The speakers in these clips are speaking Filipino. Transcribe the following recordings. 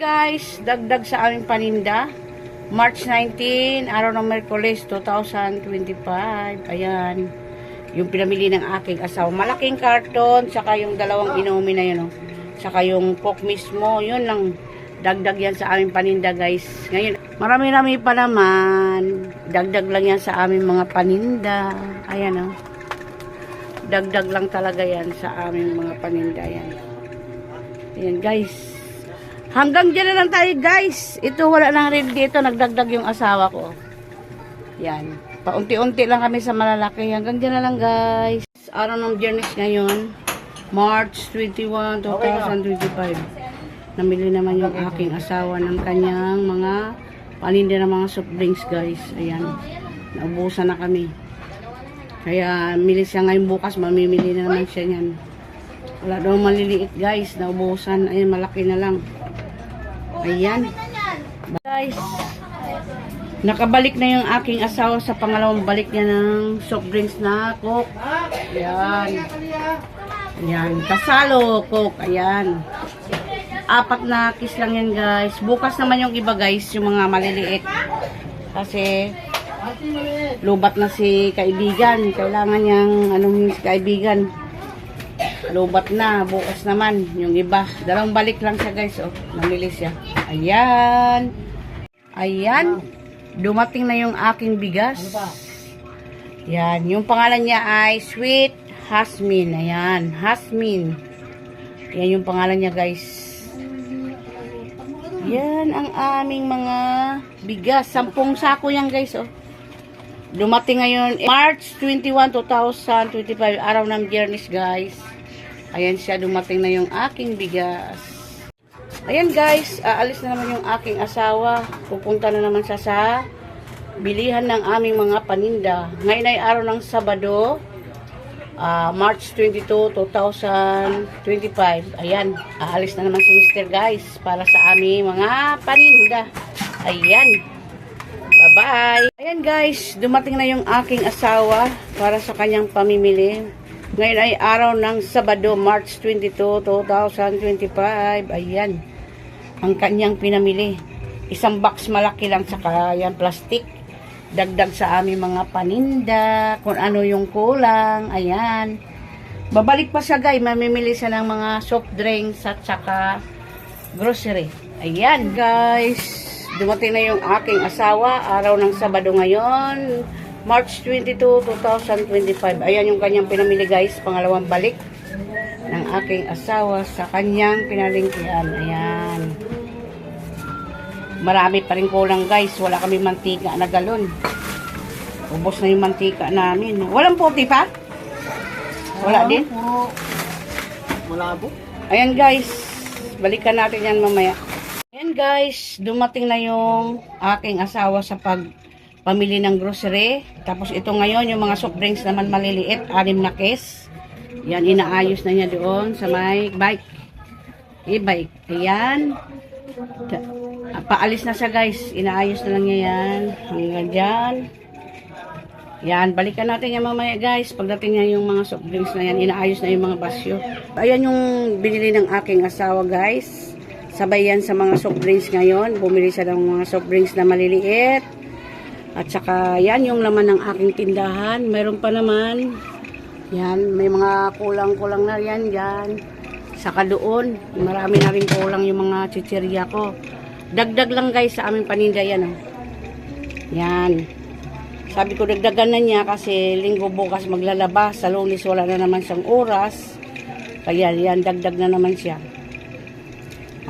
Guys, dagdag sa aming paninda. March 19, araw ng Merkules 2025. Ayan. Yung pinamili ng aking asawa. Malaking karton, saka yung dalawang inumin na yun. Oh. Saka yung coke mismo. Yun lang. Dagdag yan sa aming paninda, guys. Ngayon, marami-rami pa naman. Dagdag lang yan sa aming mga paninda. Ayan, oh. Dagdag lang talaga yan sa aming mga paninda. Ayan. Ayan, guys. Hanggang dyan na lang tayo, guys. Ito, wala nang rin dito. Nagdagdag yung asawa ko. Yan. Paunti-unti lang kami sa malalaki. Hanggang dyan na lang, guys. Araw ng Biyernes ngayon. March 21, 2025. Namili naman yung aking asawa ng kanyang mga paninda ng mga soft drinks, guys. Ayan. Naubusan na kami. Kaya, mili siya ngayon bukas. Mamimili na naman siya yan. Wala daw maliliit, guys. Naubusan. Ayan, malaki na lang. Ayan. Guys, nakabalik na yung aking asawa sa pangalawang balik niya ng soft drinks na Coke. Ayan. Ayan. Kasalo, Coke. Ayan. 4 na kiss lang yan, guys. Bukas naman yung iba, guys. Yung mga maliliit. Kasi, lubat na si kaibigan. Kailangan niyang, si kaibigan. Lubat na, bukas naman yung iba. Dalawang balik lang siya, guys. Oh, namili siya. Ayan. Ayan. Dumating na yung aking bigas. Ayan. Yung pangalan niya ay Sweet Hasmin. Ayan. Hasmin. Ayan yung pangalan niya, guys. Yan ang aming mga bigas. 10 sako yan, guys. Oh. Dumating ngayon March 21, 2025. Araw ng Biyernes, guys. Ayan siya, dumating na yung aking bigas. Ayan, guys, aalis na naman yung aking asawa. Pupunta na naman siya sa bilihan ng aming mga paninda. Ngayon ay araw ng Sabado, March 22, 2025. Ayan, aalis na naman si Mr. guys, para sa aming mga paninda. Ayan. Bye-bye. Ayan, guys, dumating na yung aking asawa para sa kanyang pamimili. Ngayon ay araw ng Sabado, March 22, 2025. Ayan. Ang kanyang pinamili. Isang box malaki lang, saka yan plastic. Dagdag sa aming mga paninda. Kung ano yung kulang. Ayan. Babalik pa siya, guys. Mamimili siya ng mga soft drinks at saka grocery. Ayan, guys. Dumating na yung aking asawa. Araw ng Sabado ngayon. March 22, 2025. Ayan yung kanyang pinamili, guys. Pangalawang balik ng aking asawa sa kanyang pinalingkihan. Ayan. Marami pa rin kulang, guys. Wala kami mantika na galon. Ubos na yung mantika namin. Walang puti pa? Wala din? Malabo. Ayan, guys. Balikan natin yan mamaya. Ayan, guys. Dumating na yung aking asawa sa pamili ng grocery. Tapos ito ngayon, yung mga soft drinks naman maliliit, 6 na case. Yan, inaayos na niya doon sa may bike. E-bike. Ayan. Paalis na siya, guys. Inaayos na lang niya yan. Hanggang dyan. Yan, balikan natin yan mamaya, guys. Pagdating niya yung mga soft drinks na yan, inaayos na yung mga basyo. Ayan yung binili ng aking asawa, guys. Sabay yan sa mga soft drinks ngayon. Bumili siya ng mga soft drinks na maliliit. At saka, yan yung laman ng aking tindahan. Mayroon pa naman. Yan, may mga kulang-kulang na yan. Yan. Saka doon, marami na rin kulang yung mga chichirya ko. Dagdag lang, guys, sa aming paninda yan. Oh. Yan. Sabi ko, dagdagan na niya kasi linggo bukas maglalabas. Sa Lunes wala na naman siyang oras. Kaya yan, dagdag na naman siya.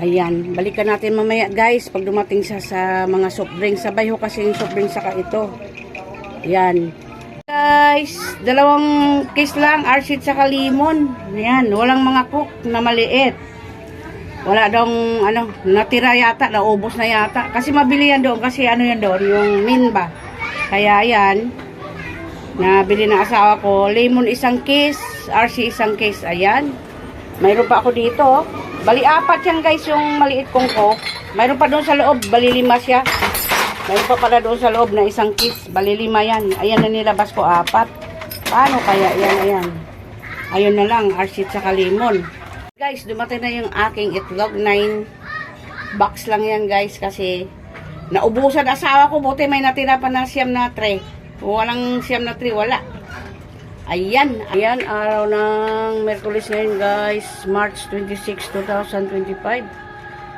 Ayan, balikan natin mamaya, guys, pag dumating siya sa mga soft drinks. Sabay ho kasi yung soft drinks saka ito. Ayan. Guys, 2 case lang, Arshid saka limon. Ayan, walang mga cook na maliit. Wala daw, natira yata, naubos na yata. Kasi mabili yan doon, kasi yan doon, yung minba. Kaya ayan, nabili ng asawa ko, limon 1 case, Arshid 1 case. Ayan. Mayroon pa ako dito, oh. Bali 4 yan, guys, yung maliit kong coke. Mayroon pa doon sa loob, bali 5 siya. Mayroon pa pala doon sa loob na 1 kiss, bali 5 yan. Ayan na nilabas ko 4. Paano kaya yan, ayan. Ayun na lang, Arshid saka limon. Guys, dumating na yung aking itlog, 9 box lang yan guys kasi naubusan asawa ko. Buti may natira pa na siyam na tray. Kung walang siyam na tray, wala. Ayan, araw ng Merkulis ngayon guys, March 26, 2025.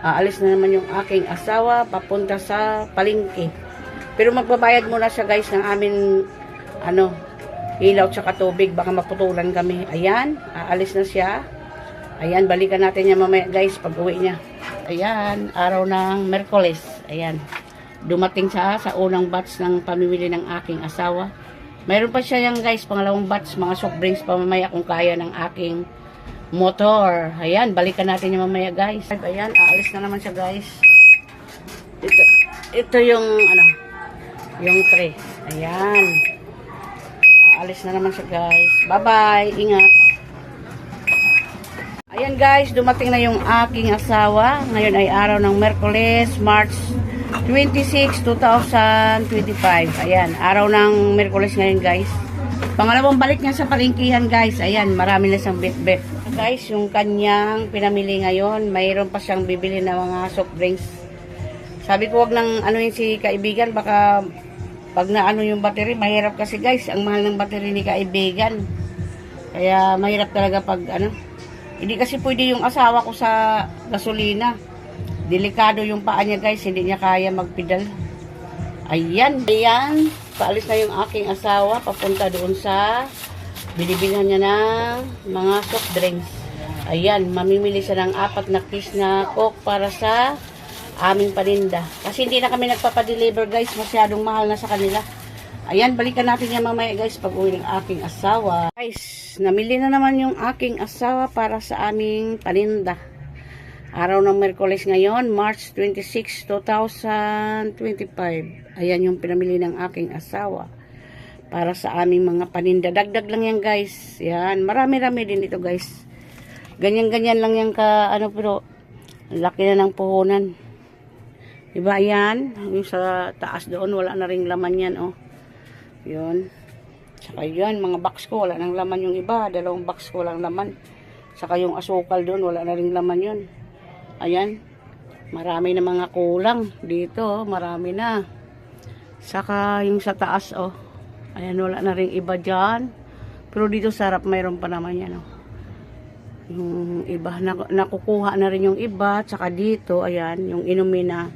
Aalis na naman yung aking asawa papunta sa palengke. Pero magbabayad muna siya guys ng amin ilaw tsaka tubig, baka maputulan kami. Ayan, aalis na siya. Ayan, balikan natin niya mamaya guys pag uwi niya. Ayan, araw ng Merkulis. Ayan, dumating siya sa unang batch ng pamimili ng aking asawa. Mayroon pa siya yan guys, pangalawang batch, mga soft drinks pa mamaya kung kaya ng aking motor. Ayan, balikan natin niya mamaya guys. Ayan, aalis na naman siya guys. Ito yung yung tray. Ayan. Aalis na naman siya guys. Bye-bye. Ingat. Ayan guys, dumating na yung aking asawa. Ngayon ay araw ng Merkulis, March 26, 2025. Ayan, araw ng Merkulis ngayon guys. Pangalawang balik niya sa palengkihan guys. Ayan, marami na siyang bit-bit. Guys, yung kanyang pinamili ngayon, mayroon pa siyang bibili na mga soft drinks. Sabi ko wag nang anuin si kaibigan, baka pag naano yung battery, mahirap kasi guys, ang mahal ng battery ni kaibigan. Kaya mahirap talaga pag hindi kasi pwede yung asawa ko sa gasolina. Delikado yung paa niya guys, hindi niya kaya magpedal. Ayan, paalis na yung aking asawa, papunta doon sa binibilhan niya ng mga soft drinks. Ayan, mamimili siya ng 4 na case na Coke para sa aming paninda. Kasi hindi na kami nagpapadeliver guys, masyadong mahal na sa kanila. Ayan, balikan natin yan mamaya guys pag uwi ng aking asawa. Guys, namili na naman yung aking asawa para sa aming paninda. Araw ng Merkulis ngayon, March 26, 2025. Ayan yung pinamili ng aking asawa para sa aming mga paninda. Dagdag lang yan guys. Yan, marami-rami din ito guys. Ganyan-ganyan lang yan pero laki na ng puhunan. Diba yan? Yung sa taas doon, wala na ring laman yan, oh. Yun. Saka yan, mga box ko, wala nang laman yung iba. 2 box ko walang laman. Saka yung asukal doon, wala na ring laman yun. Ayan. Marami na mga kulang. Dito, marami na. Saka yung sa taas, oh. Ayan, wala na ring iba dyan. Pero dito sa harap, mayroon pa naman yan, oh. Yung iba, nakukuha na rin yung iba. Saka dito, ayan, yung inumin na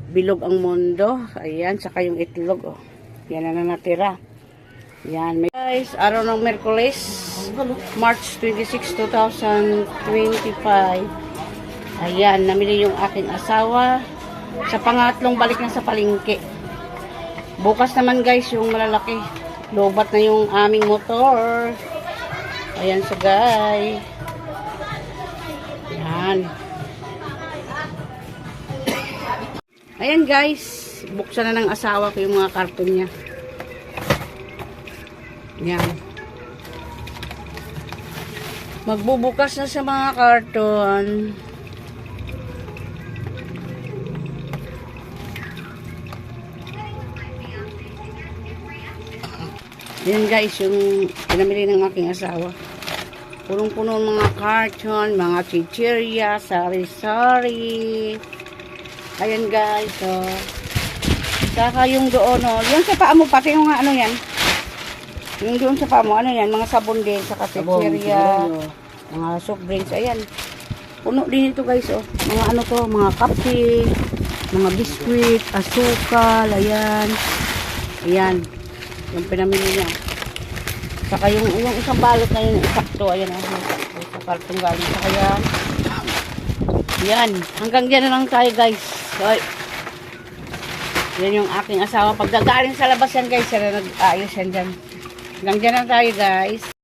bilog ang mundo. Ayan, saka yung itlog, oh. Yan na natira. Yan. Guys, araw ng Merkulis, March 26, 2025. Ayan, namili yung aking asawa sa pangatlong balik na sa palengke. Bukas naman guys, yung malalaki. Lobat na yung aming motor. Ayan so guys. Yan. Ayan guys, buksan na ng asawa ko yung mga karton niya. Yan. Magbubukas na sa mga karton. Yan guys, yung pinamili ng aking asawa. Punong-puno mga karton, mga chichirya, sari-sari. Ayan guys, oh. Saka yung doon, oh. Yung sa paa mo, pati yung yan. Yung doon sa paa mo, yan, mga sabon din, saka chichirya, mga soft drinks, ayan. Puno din ito guys, oh. Mga mga kape, mga biskuit, asukal, ayan. Ayan. Yung pinamili niya. Saka yung isang balot na yun, sakto, ayan, sa kartong galing. Saka yan. Yan. Hanggang dyan na lang tayo, guys. So, yan yung aking asawa. Pag nagaling sa labas yan, guys, yan na nag-aayos yan dyan. Hanggang dyan na tayo, guys.